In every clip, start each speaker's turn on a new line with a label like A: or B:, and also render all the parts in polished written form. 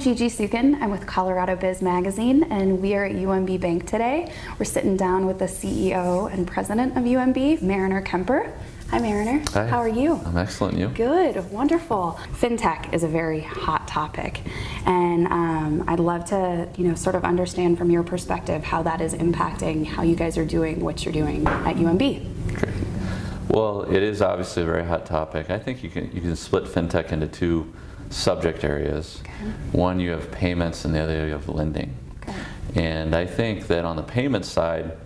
A: Gigi Sukin. I'm with ColoradoBiz magazine, and we are at UMB Bank today. We're sitting down with the CEO and president of UMB, Mariner Kemper. Hi, Mariner.
B: Hi.
A: How are you?
B: I'm excellent. You?
A: Good. Wonderful. FinTech is a very hot topic, and I'd love to, sort of understand from your perspective how that is impacting how you guys are doing what you're doing at UMB.
B: Okay. Well, it is obviously a very hot topic. I think you can split FinTech into two subject areas.
A: Okay.
B: One, you have payments, and the other, you have lending.
A: Okay.
B: And I think that on the payment side,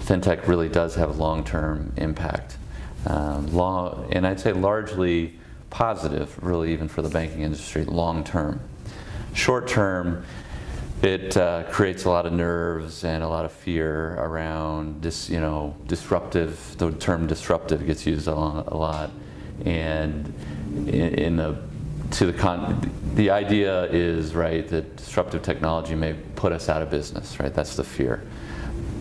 B: FinTech really does have long-term impact. And I'd say largely positive, really, even for the banking industry, long-term. Short-term, it creates a lot of nerves and a lot of fear around this, disruptive. The term disruptive gets used a lot, and the idea is, right, that disruptive technology may put us out of business, right? That's the fear.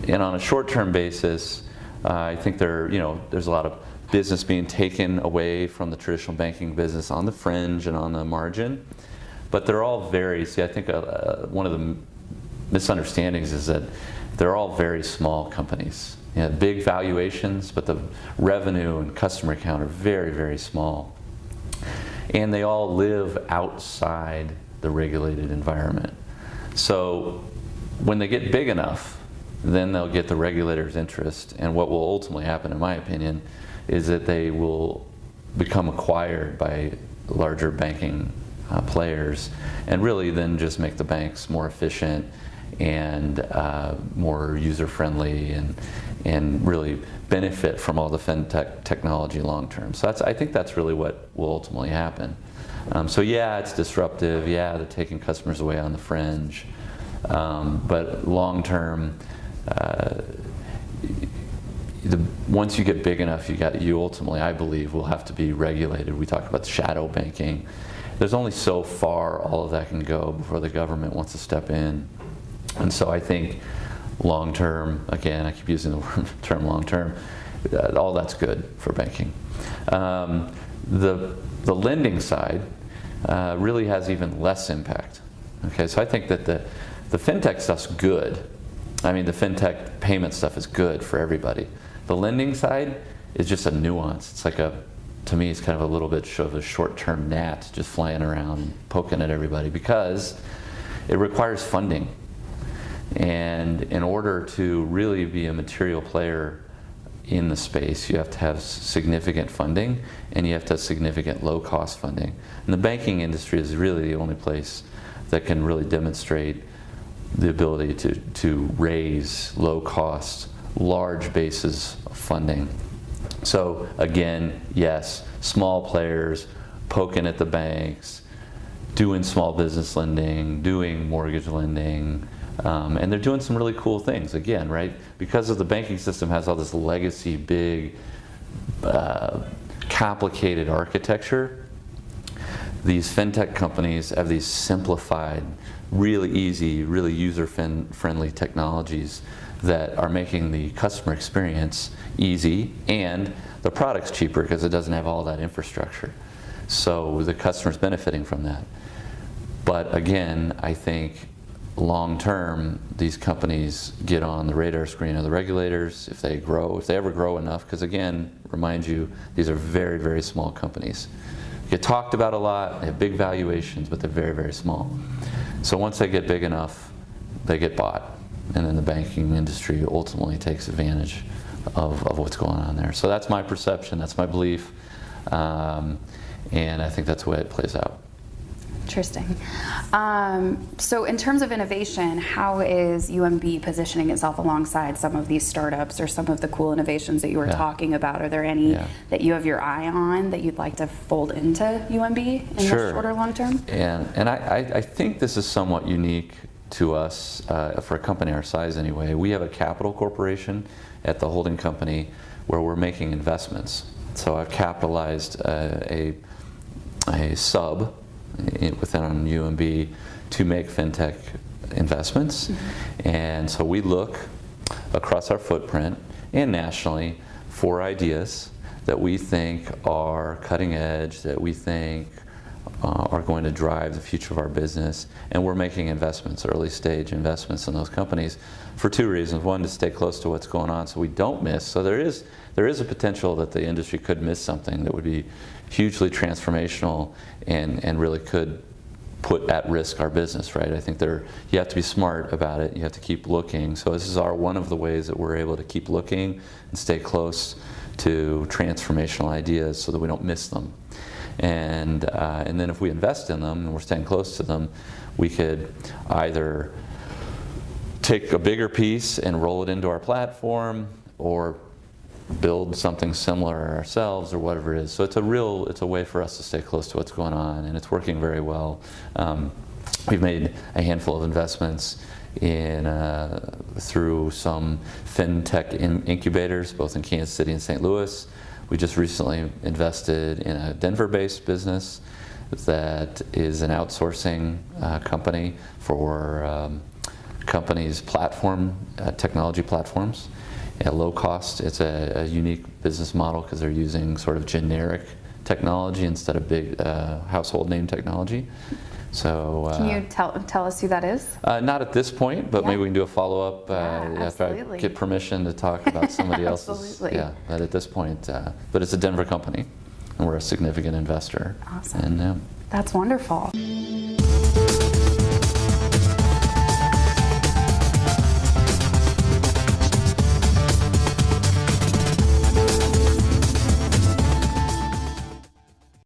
B: And on a short-term basis, I think there's a lot of business being taken away from the traditional banking business on the fringe and on the margin. But they're all very, I think one of the misunderstandings is that they're all very small companies. Big valuations, but the revenue and customer count are very, very small. And they all live outside the regulated environment. So when they get big enough, then they'll get the regulator's interest. And what will ultimately happen, in my opinion, is that they will become acquired by larger banking players, and really then just make the banks more efficient and more user-friendly, and really benefit from all the FinTech technology long-term. So I think that's really what will ultimately happen. So yeah, it's disruptive. Yeah, they're taking customers away on the fringe. But long-term, once you get big enough, you ultimately, I believe, will have to be regulated. We talk about shadow banking. There's only so far all of that can go before the government wants to step in. And so I think long-term, again, I keep using the term long-term, all that's good for banking. The lending side really has even less impact. Okay, so I think that the FinTech stuff's good. I mean, the FinTech payment stuff is good for everybody. The lending side is just a nuance. It's like to me, it's kind of a little bit of a short-term gnat just flying around, poking at everybody, because it requires funding. And in order to really be a material player in the space, you have to have significant funding, and you have to have significant low-cost funding. And the banking industry is really the only place that can really demonstrate the ability to raise low-cost, large bases of funding. So again, yes, small players poking at the banks, doing small business lending, doing mortgage lending, and they're doing some really cool things, again, right? Because of the banking system has all this legacy, big, complicated architecture, these FinTech companies have these simplified, really easy, really user-friendly technologies that are making the customer experience easy, and the product's cheaper because it doesn't have all that infrastructure. So the customer's benefiting from that. But again, I think long-term, these companies get on the radar screen of the regulators if they ever grow enough, because again, remind you, these are very, very small companies. Get talked about a lot, they have big valuations, but they're very, very small. So once they get big enough, they get bought, and then the banking industry ultimately takes advantage of what's going on there. So that's my perception, that's my belief, and I think that's the way it plays out.
A: Interesting. So in terms of innovation, how is UMB positioning itself alongside some of these startups or some of the cool innovations that you were talking about? Are there any that you have your eye on that you'd like to fold into UMB in the short or long term?
B: And I think this is somewhat unique to us, for a company our size anyway. We have a capital corporation at the holding company where we're making investments. So I've capitalized a sub within UMB to make FinTech investments. Mm-hmm. And so we look across our footprint and nationally for ideas that we think are cutting edge, that we think are going to drive the future of our business, and we're making investments, early stage investments in those companies for two reasons. One, to stay close to what's going on so we don't miss. So there is a potential that the industry could miss something that would be hugely transformational and really could put at risk our business, right? I think you have to be smart about it. You have to keep looking. So this is one of the ways that we're able to keep looking and stay close to transformational ideas so that we don't miss them. And then if we invest in them and we're staying close to them, we could either take a bigger piece and roll it into our platform, or build something similar ourselves, or whatever it is. So it's a way for us to stay close to what's going on, and it's working very well. We've made a handful of investments through some FinTech incubators, both in Kansas City and St. Louis. We just recently invested in a Denver-based business that is an outsourcing company for companies' technology platforms at low cost. It's a unique business model because they're using sort of generic technology instead of big household name technology. So
A: can you tell us who that is?
B: Not at this point, but maybe we can do a follow-up after
A: absolutely.
B: I get permission to talk about somebody else's.
A: Absolutely.
B: Yeah, but at this point, but it's a Denver company, and we're a significant investor.
A: Awesome.
B: And
A: that's wonderful.